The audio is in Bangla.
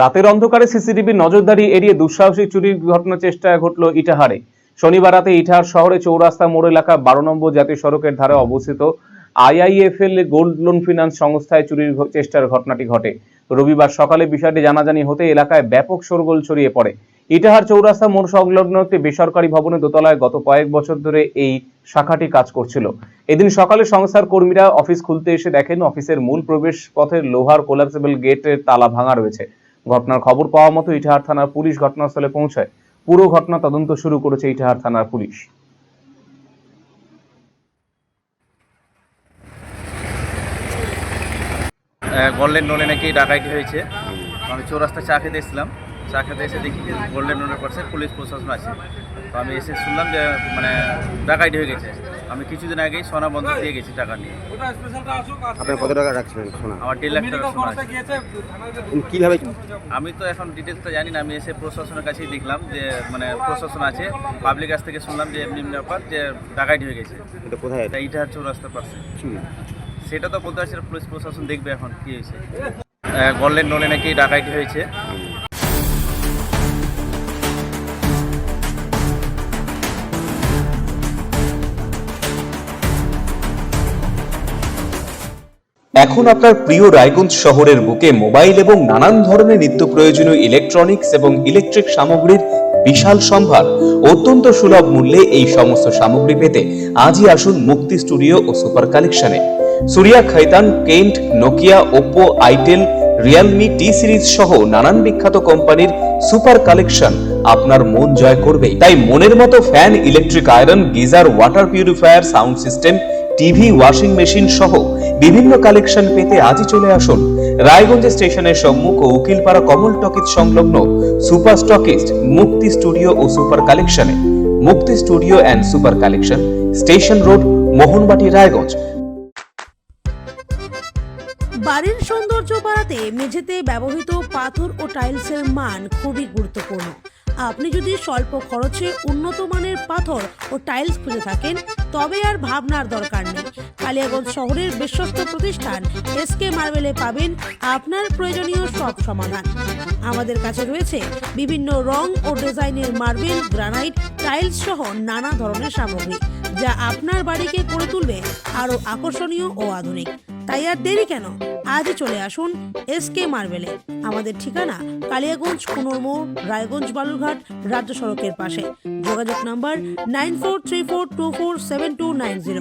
রাতের অন্ধকারে সিসিটিভির নজরদারি এড়িয়ে দুঃসাহসিক চুরির ঘটনা চেষ্টা ঘটল ইটাহারে। শনিবার রাতে ইটাহার শহরে চৌরাস্তা মোড় এলাকা 12 নম্বর জাতীয় সড়কের ধারে অবস্থিত আইআইএফএল গোল্ড লোন ফিন্যান্স সংস্থায় চুরির চেষ্টার ঘটনাটি ঘটে। রবিবার সকালে বিষয়টি জানাজানি হতে এলাকায় ব্যাপক শোরগোল ছড়িয়ে পড়ে। ইটাহার চৌরাস্তা মোড় সংলগ্ন একটি বেসরকারি ভবনের দোতলায় গত কয়েক বছর ধরে এই শাখাটি কাজ করছিল। এদিন সকালে সংস্থার কর্মীরা অফিস খুলতে এসে দেখেন অফিসের মূল প্রবেশ পথের লোহার কোলাপসেবল গেটের তালা ভাঙা রয়েছে। ঘটনার খবর পাওয়া মতো ইটাহার থানার পুলিশ ঘটনাস্থলে পৌঁছায়। পুরো ঘটনা তদন্ত শুরু করেছে ইটাহার থানার পুলিশ। গোল্ডেন লোনে নাকি ডাকাইতি হয়েছে। আমি চৌরাস্তায় চা খেতে এসেছিলাম, চা খেতে এসে দেখি যে গোল্ডেন লোনের পাশে পুলিশ প্রশাসন আছে। তো আমি এসে শুনলাম যে ডাকাইতি হয়ে গেছে। আমি কিছুদিন আগেই সোনা বন্ধ দিয়ে গেছি টাকা নিয়ে। আপনার কত টাকা রাখছিলেন সোনা? আমার 1.5 লাখ টাকা সোনা আছে। কীভাবে? আমি তো এখন ডিটেলসটা জানি না। আমি এসে প্রশাসনের কাছেই দেখলাম যে প্রশাসন আছে, পাবলিক কাছ থেকে শুনলাম যে এমনি ব্যাপার যে ডাকাইতি হয়ে গেছে। এটা কোথায়? এইটা চৌরাস্তার পাশে। সেটা তো বলতে পারছি না, পুলিশ প্রশাসন দেখবে এখন কি হয়েছে। গোল্ডেন লোনে নাকি ডাকাইতি হয়েছে। এখন আপনার প্রিয় রায়গঞ্জ শহরের বুকে মোবাইল এবং নানান ধরনের নিত্য প্রয়োজনীয় ইলেকট্রনিক্স এবং ইলেকট্রিক সামগ্রীর বিশাল সম্ভার অত্যন্ত সুলভ মূল্যে এই সমস্ত সামগ্রী পেতে আজই আসুন মুক্তি স্টুডিও ও সুপার কালেকশনে। Surya, Khaitan, Kent, Nokia, Oppo, itel, Realme, T Series সহ নানান বিখ্যাত কোম্পানির সুপার কালেকশন আপনার মন জয় করবে। তাই মনের মতো fan, electric iron, geyser, water purifier, sound system, TV, washing machine সহ বিভিন্ন কালেকশন পেতে আজই চলে আসুন রায়গঞ্জ স্টেশনের সম্মুখ ও উকিলপাড়া কমল টকিজ সংলগ্ন সুপার স্টকিস্ট মুক্তি স্টুডিও ও সুপার কালেকশনে। মুক্তি studio and super collection, station road, Mohanbati, Raiganj. বাড়ির সৌন্দর্য বাড়াতে মেঝেতে ব্যবহৃত পাথর ও টাইলসের মান খুবই গুরুত্বপূর্ণ। আপনি যদি স্বল্প খরচে উন্নত মানের পাথর ও টাইলস খুঁজে থাকেন তবে আর ভাবনার দরকার নেই। কালিয়াগঞ্জ শহরের বিশ্বস্ত প্রতিষ্ঠান এসকে মার্বেলে পাবেন আপনার প্রয়োজনীয় সব সমাধান। আমাদের কাছে রয়েছে বিভিন্ন রং ও ডিজাইনের মার্বেল, গ্রানাইট, টাইলস সহ নানা ধরনের সামগ্রী, যা আপনার বাড়িকে করে তুলবে আরো আকর্ষণীয় ও আধুনিক। তাই আর দেরি কেন, আজই চলে আসুন এসকে মার্বেলে। আমাদের ঠিকানা কালিয়াগঞ্জ কুনোরমোড়, রায়গঞ্জ বালুরঘাট রাজ্য সড়কের পাশে। যোগাযোগ নাম্বার 9434247290।